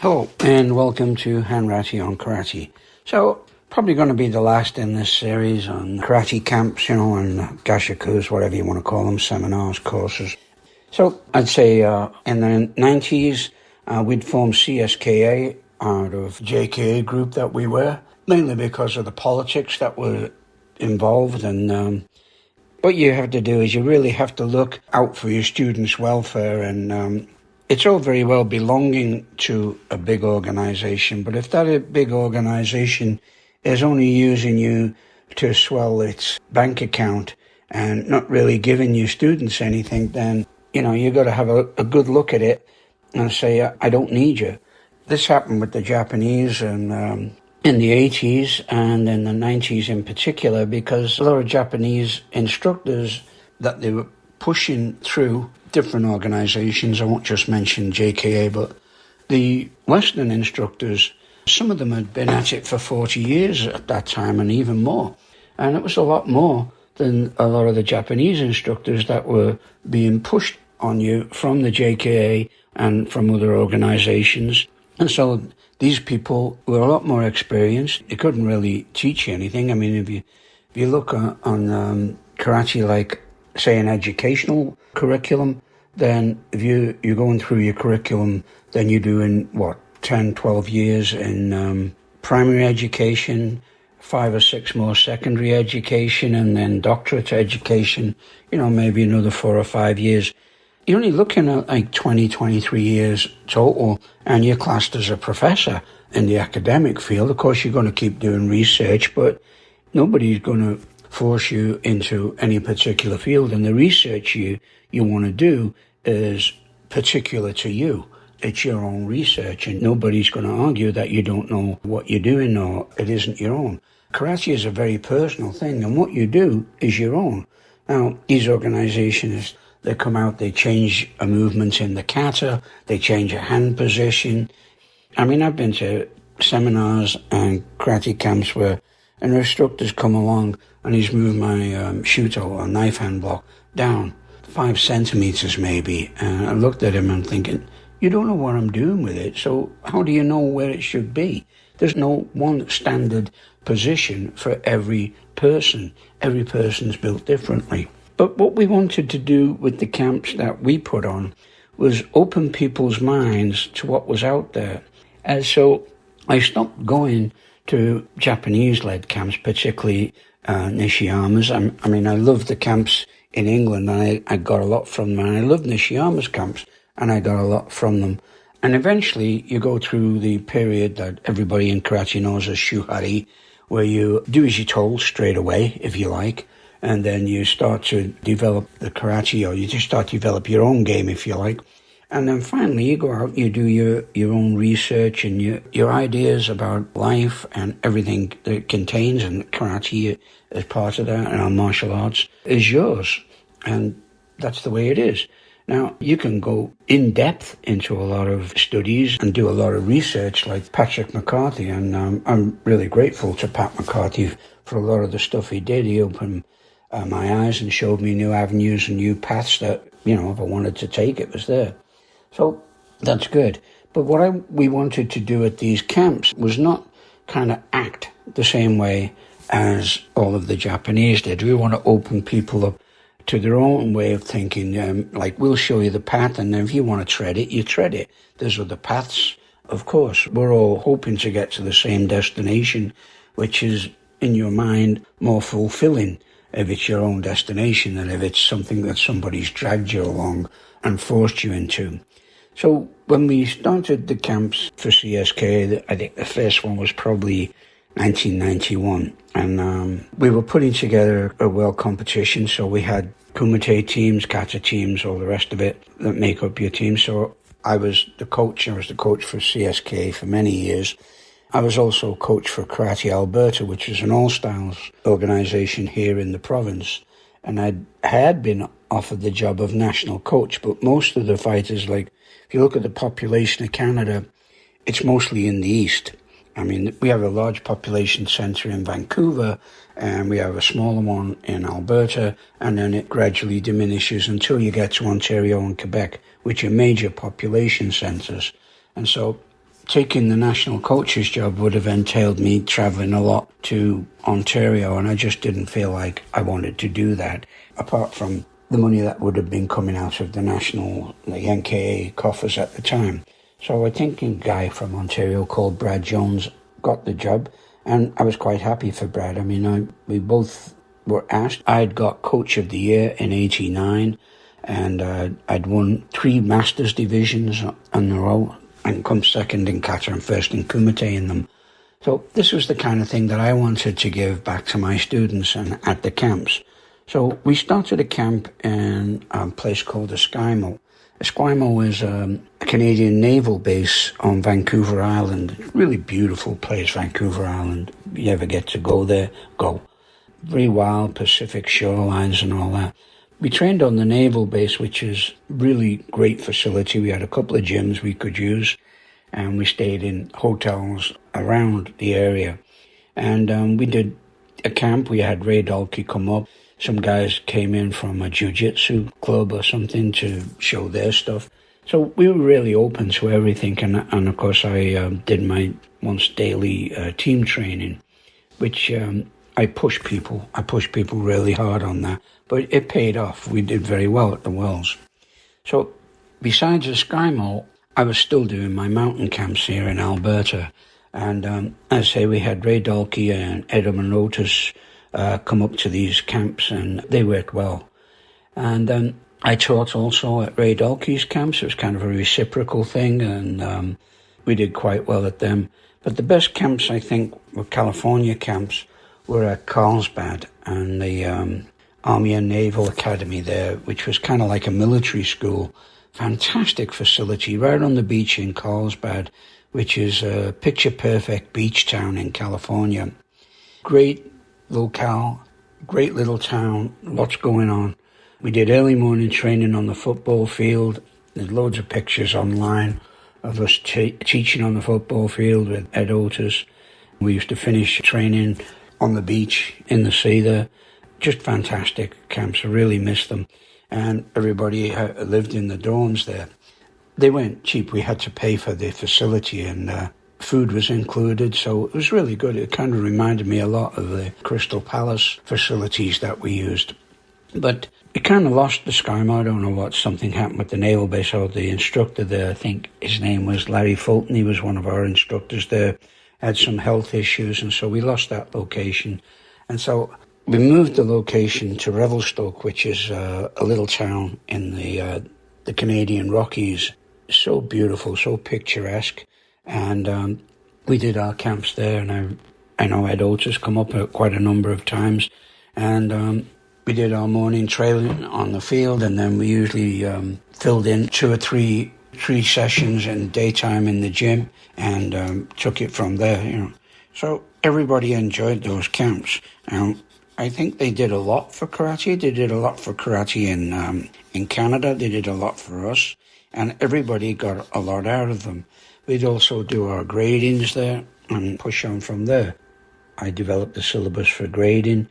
Hello, and welcome to Hanratty on Karate. So, probably going to be the last in this series on karate camps, and gashakus, whatever you want to call them, seminars, courses. So, I'd say in the 90s, we'd formed CSKA out of JKA group that we were, mainly because of the politics that were involved. And what you have to do is you really have to look out for your students' welfare, and it's all very well belonging to a big organization, but if that big organization is only using you to swell its bank account and not really giving you students anything, then, you got to have a good look at it and say, I don't need you. This happened with the Japanese and in the 80s and in the 90s in particular, because a lot of Japanese instructors that they were pushing through different organizations, I won't just mention JKA, but the Western instructors, some of them had been at it for 40 years at that time and even more. And it was a lot more than a lot of the Japanese instructors that were being pushed on you from the JKA and from other organizations. And so these people were a lot more experienced. They couldn't really teach you anything. I mean, if you look on karate, like, say, an educational curriculum, then if you're going through your curriculum, then you're doing, 10, 12 years in primary education, 5 or 6 more secondary education, and then doctorate education, maybe another 4 or 5 years. You're only looking at like 20, 23 years total, and you're classed as a professor in the academic field. Of course, you're going to keep doing research, but nobody's going to force you into any particular field, and the research you want to do is particular to you. It's your own research, and nobody's going to argue that you don't know what you're doing or it isn't your own. Karate is a very personal thing, and what you do is your own. Now, these organizations, they come out, they change a movement in the kata, they change a hand position. I mean, I've been to seminars and karate camps where an instructor's come along and he's moved my shuto or knife hand block down 5 centimeters maybe. And I looked at him and thinking, you don't know what I'm doing with it, so how do you know where it should be? There's no one standard position for every person. Every person's built differently. But what we wanted to do with the camps that we put on was open people's minds to what was out there. And so I stopped going to Japanese-led camps, particularly Nishiyama's. I mean, I love the camps in England, and I got a lot from them. And I love Nishiyama's camps, and I got a lot from them. And eventually, you go through the period that everybody in karate knows as shuhari, where you do as you're told straight away, if you like, and then you start to develop the karate, or you just start to develop your own game, if you like. And then finally, you go out, you do your own research and your ideas about life and everything that it contains, and karate as part of that, and our martial arts is yours. And that's the way it is. Now, you can go in depth into a lot of studies and do a lot of research like Patrick McCarthy, and I'm really grateful to Pat McCarthy for a lot of the stuff he did. He opened my eyes and showed me new avenues and new paths that, if I wanted to take, it was there. So that's good. But what we wanted to do at these camps was not kind of act the same way as all of the Japanese did. We want to open people up to their own way of thinking. Like, we'll show you the path, and then if you want to tread it, you tread it. There's other paths. Of course, we're all hoping to get to the same destination, which is, in your mind, more fulfilling if it's your own destination than if it's something that somebody's dragged you along and forced you into. So when we started the camps for CSK, I think the first one was probably 1991. And we were putting together a world competition. So we had kumite teams, kata teams, all the rest of it that make up your team. So I was the coach. I was the coach for CSK for many years. I was also coach for Karate Alberta, which is an all-styles organization here in the province. And I had been offered the job of national coach, but most of the fighters, like, if you look at the population of Canada, it's mostly in the east. I mean, we have a large population centre in Vancouver, and we have a smaller one in Alberta, and then it gradually diminishes until you get to Ontario and Quebec, which are major population centres. And so taking the national coach's job would have entailed me travelling a lot to Ontario, and I just didn't feel like I wanted to do that, apart from the money that would have been coming out of the national, the NKA coffers at the time. So I think a guy from Ontario called Brad Jones got the job, and I was quite happy for Brad. I mean, we both were asked. I'd got Coach of the Year in '89, and I'd won 3 Masters divisions in a row, and come second in kata and first in kumite in them. So this was the kind of thing that I wanted to give back to my students and at the camps. So we started a camp in a place called Esquimalt. Esquimalt is a Canadian naval base on Vancouver Island. Really beautiful place, Vancouver Island. If you ever get to go there, go. Very wild Pacific shorelines and all that. We trained on the naval base, which is really great facility. We had a couple of gyms we could use, and we stayed in hotels around the area. And we did a camp. We had Ray Dalkey come up. Some guys came in from a jiu-jitsu club or something to show their stuff. So we were really open to everything. And of course, I did my once daily team training, which I pushed people. I pushed people really hard on that. But it paid off. We did very well at the Worlds. So besides Esquimalt, I was still doing my mountain camps here in Alberta. And as I say, we had Ray Dalkey and Edmund Otis come up to these camps, and they worked well. And I taught also at Ray Dalkey's camps. It was kind of a reciprocal thing, and we did quite well at them. But the best camps, I think, were California camps, were at Carlsbad and the Army and Naval Academy there, which was kind of like a military school. Fantastic facility right on the beach in Carlsbad, which is a picture-perfect beach town in California. Great locale, great little town, lots going on. We did early morning training on the football field. There's loads of pictures online of us teaching on the football field with Ed Otis. We used to finish training on the beach in the sea there. Just fantastic camps. I really miss them. And everybody lived in the dorms there. They weren't cheap. We had to pay for the facility, and food was included, so it was really good. It kind of reminded me a lot of the Crystal Palace facilities that we used. But we kind of lost the Esquimalt. I don't know what, something happened with the naval base or the instructor there. I think his name was Larry Fulton. He was one of our instructors there. Had some health issues, and so we lost that location. And so we moved the location to Revelstoke, which is a little town in the Canadian Rockies. So beautiful, so picturesque. And we did our camps there, and I know Ed Otis come up quite a number of times. And we did our morning trailing on the field, and then we usually filled in 2 or 3 sessions in daytime in the gym, and took it from there, you know. So everybody enjoyed those camps. I think they did a lot for karate. They did a lot for karate in Canada. They did a lot for us, and everybody got a lot out of them. We'd also do our gradings there and push on from there. I developed the syllabus for grading.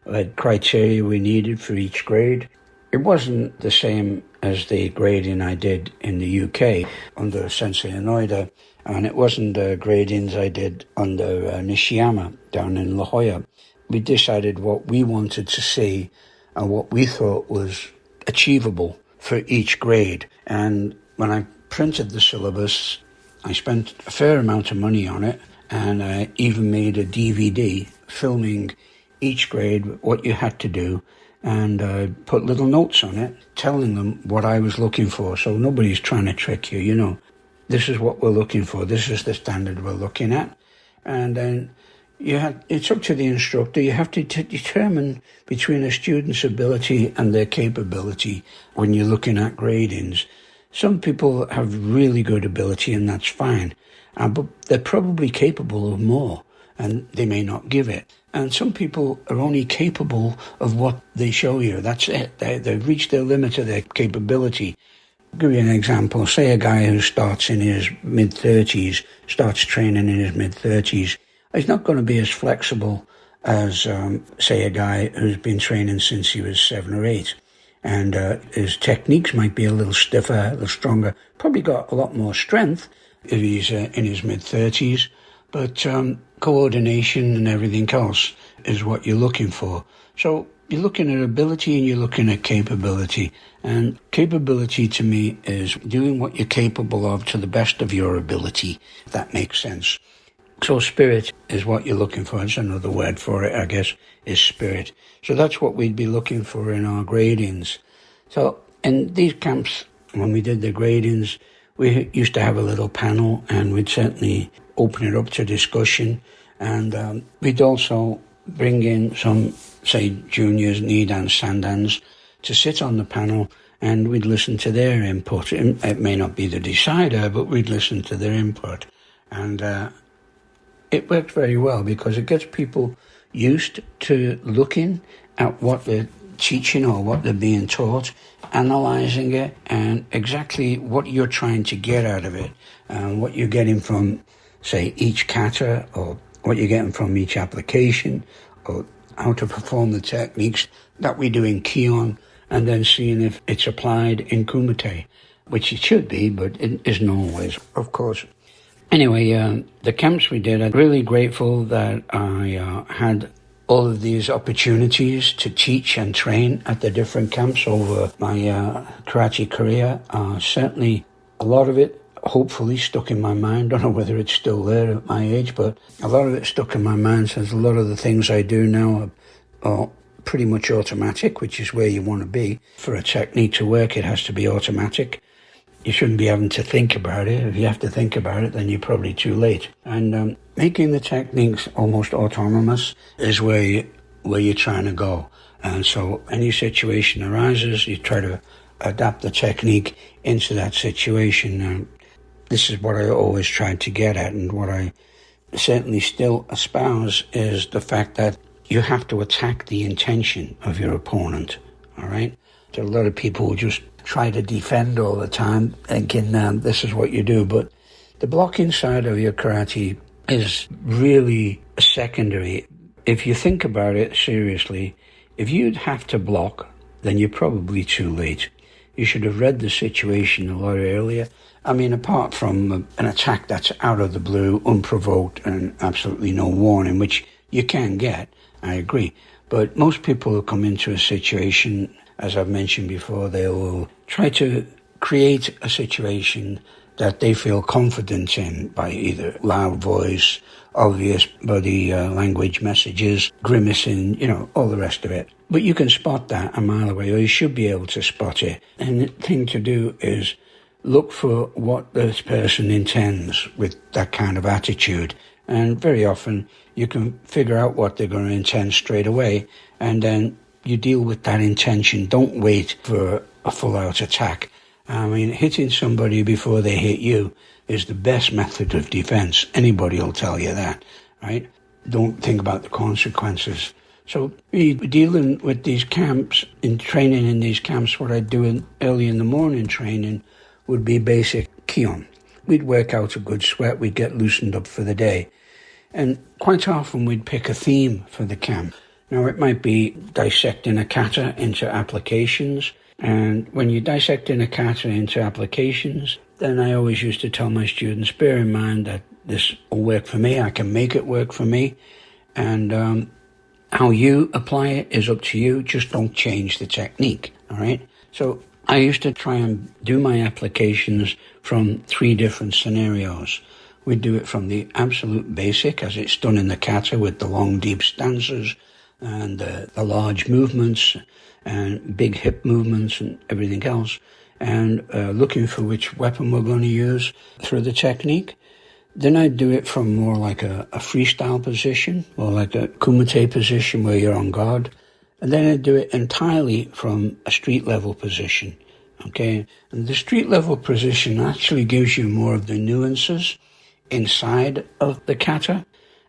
I had criteria we needed for each grade. It wasn't the same as the grading I did in the UK under Sensei Hanratty, and it wasn't the gradings I did under Nishiyama down in La Jolla. We decided what we wanted to see and what we thought was achievable for each grade. And when I printed the syllabus, I spent a fair amount of money on it, and I even made a DVD filming each grade, what you had to do, and put little notes on it telling them what I was looking for. So nobody's trying to trick you, you know. This is what we're looking for. This is the standard we're looking at. And then it's up to the instructor. You have to determine between a student's ability and their capability when you're looking at gradings. Some people have really good ability, and that's fine. But they're probably capable of more, and they may not give it. And some people are only capable of what they show you. That's it. They've reached their limit of their capability. I'll give you an example. Say a guy who starts in his mid-30s, starts training in his mid-30s. He's not going to be as flexible as, say, a guy who's been training since he was 7 or 8. And his techniques might be a little stiffer, a little stronger. Probably got a lot more strength, if he's in his mid-30s. But coordination and everything else is what you're looking for. So you're looking at ability and you're looking at capability. And capability to me is doing what you're capable of to the best of your ability, if that makes sense. So spirit is what you're looking for. It's another word for it, I guess, is spirit. So that's what we'd be looking for in our gradings. So in these camps, when we did the gradings, we used to have a little panel, and we'd certainly open it up to discussion. And we'd also bring in some, say, juniors, Nidans, Sandans, to sit on the panel, and we'd listen to their input. It may not be the decider, but we'd listen to their input. And it worked very well because it gets people used to looking at what they're teaching or what they're being taught, analysing it, and exactly what you're trying to get out of it, and what you're getting from, say, each kata, or what you're getting from each application, or how to perform the techniques that we do in Kion, and then seeing if it's applied in Kumite, which it should be, but it isn't always, of course. Anyway, the camps we did, I'm really grateful that I had all of these opportunities to teach and train at the different camps over my karate career. Certainly a lot of it hopefully stuck in my mind. Don't know whether it's still there at my age, but a lot of it stuck in my mind, since a lot of the things I do now are pretty much automatic, which is where you want to be. For a technique to work, it has to be automatic. You shouldn't be having to think about it. If you have to think about it, then you're probably too late. And making the techniques almost autonomous is where you're trying to go. And so any situation arises, you try to adapt the technique into that situation. This is what I always tried to get at, and what I certainly still espouse is the fact that you have to attack the intention of your opponent, all right? So a lot of people just try to defend all the time, thinking this is what you do. But the blocking side of your karate is really secondary. If you think about it seriously, if you'd have to block, then you're probably too late. You should have read the situation a lot earlier. I mean, apart from an attack that's out of the blue, unprovoked, and absolutely no warning, which you can get, I agree. But most people who come into a situation, as I've mentioned before, they will try to create a situation that they feel confident in by either loud voice, obvious body language messages, grimacing, all the rest of it. But you can spot that a mile away, or you should be able to spot it. And the thing to do is look for what this person intends with that kind of attitude. And very often you can figure out what they're going to intend straight away, and then you deal with that intention. Don't wait for a full-out attack. I mean, hitting somebody before they hit you is the best method of defense. Anybody will tell you that, right? Don't think about the consequences. So dealing with these camps, in training in these camps, what I'd do early in the morning training would be basic Kion. We'd work out a good sweat. We'd get loosened up for the day. And quite often we'd pick a theme for the camp. Now, it might be dissecting a kata into applications. And when you're dissecting a kata into applications, then I always used to tell my students, bear in mind that this will work for me. I can make it work for me. And how you apply it is up to you. Just don't change the technique, all right? So I used to try and do my applications from 3 different scenarios. We'd do it from the absolute basic, as it's done in the kata, with the long, deep stances, and the large movements and big hip movements and everything else, and looking for which weapon we're going to use through the technique. Then I'd do it from more like a freestyle position, or like a kumite position where you're on guard. And then I'd do it entirely from a street level position, okay? And the street level position actually gives you more of the nuances inside of the kata.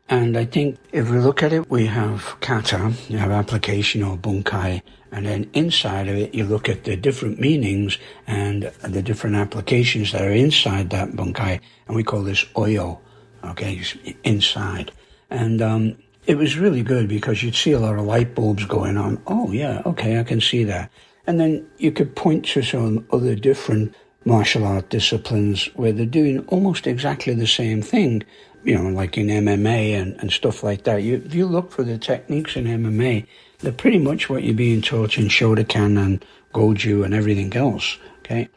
And I think if we look at it, we have kata, you have application or bunkai, and then inside of it, you look at the different meanings and the different applications that are inside that bunkai, and we call this oyo, okay, inside. And it was really good because you'd see a lot of light bulbs going on. Oh, yeah, okay, I can see that. And then you could point to some other different martial art disciplines where they're doing almost exactly the same thing, like in MMA and stuff like that. If you look for the techniques in MMA, they're pretty much what you're being taught in Shotokan and Goju and everything else, okay?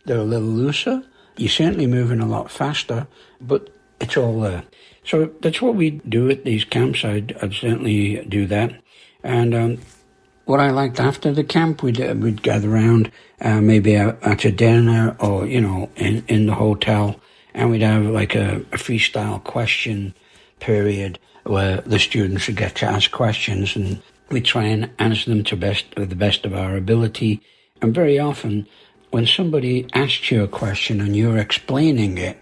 They're a little looser. You're certainly moving a lot faster, but it's all there. So that's what we do at these camps. I'd certainly do that. And what I liked after the camp, we'd gather around, maybe at a dinner or, in the hotel, and we'd have like a freestyle question period where the students would get to ask questions, and we try and answer them to the best of our ability. And very often, when somebody asks you a question and you're explaining it,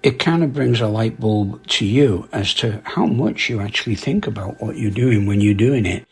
it kind of brings a light bulb to you as to how much you actually think about what you're doing when you're doing it.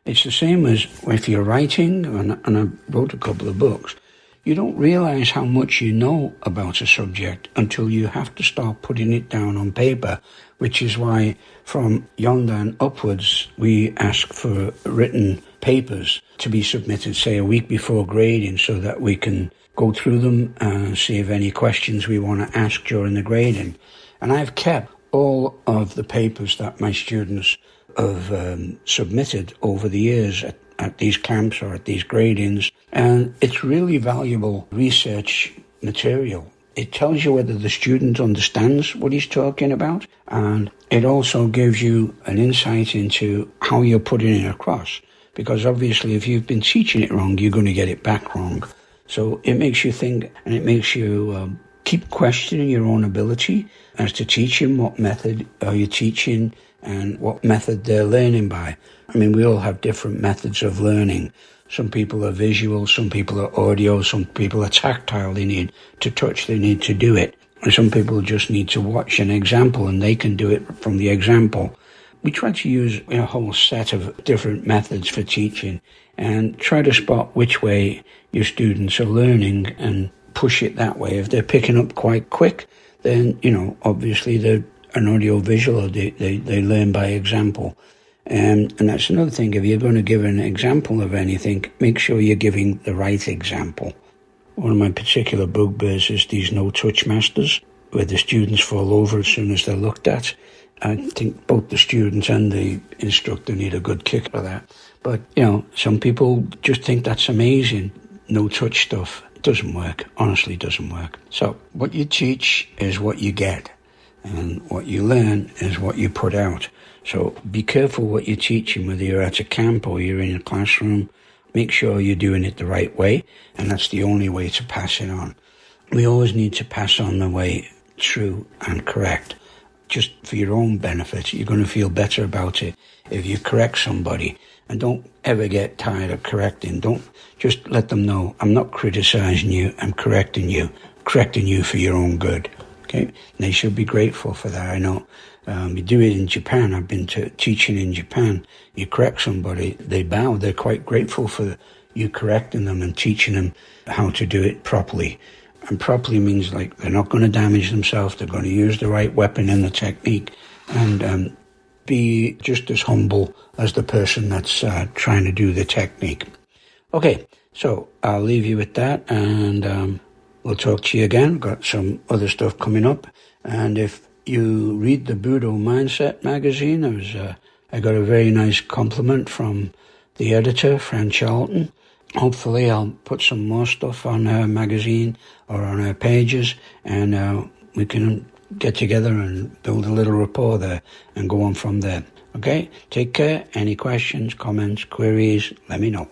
It's the same as if you're writing, and I wrote a couple of books. You don't realize how much you know about a subject until you have to start putting it down on paper, which is why from yonder and upwards, we ask for written papers to be submitted, say, a week before grading, so that we can go through them and see if any questions we want to ask during the grading. And I've kept all of the papers that my students have submitted over the years at these camps or at these gradings, and it's really valuable research material. It tells you whether the student understands what he's talking about, and it also gives you an insight into how you're putting it across, because obviously if you've been teaching it wrong, you're going to get it back wrong. So it makes you think, and it makes you keep questioning your own ability as to teaching. What method are you teaching and what method they're learning by? I mean, we all have different methods of learning. Some people are visual, some people are audio, some people are tactile. They need to touch, they need to do it. And some people just need to watch an example and they can do it from the example. We try to use a whole set of different methods for teaching and try to spot which way your students are learning and push it that way. If they're picking up quite quick, then, obviously they're an audio-visual, or they learn by example. And that's another thing. If you're going to give an example of anything, make sure you're giving the right example. One of my particular bugbears is these no-touch masters, where the students fall over as soon as they're looked at. I think both the students and the instructor need a good kick for that. But, some people just think that's amazing. No-touch stuff. It doesn't work. Honestly, doesn't work. So what you teach is what you get. And what you learn is what you put out. So be careful what you're teaching, whether you're at a camp or you're in a classroom. Make sure you're doing it the right way, and that's the only way to pass it on. We always need to pass on the way true and correct, just for your own benefit. You're going to feel better about it if you correct somebody. And don't ever get tired of correcting. Don't just let them know, I'm not criticizing you, I'm correcting you for your own good. Okay? And they should be grateful for that. I know you do it in Japan. I've been teaching in Japan. You correct somebody, they bow. They're quite grateful for you correcting them and teaching them how to do it properly. And properly means like they're not going to damage themselves. They're going to use the right weapon and the technique, and be just as humble as the person that's trying to do the technique. Okay, so I'll leave you with that, and we'll talk to you again. Got some other stuff coming up. And if you read the Budo Mindset magazine, I got a very nice compliment from the editor, Fran Charlton. Hopefully I'll put some more stuff on her magazine or on her pages, and we can get together and build a little rapport there and go on from there. Okay? Take care. Any questions, comments, queries, let me know.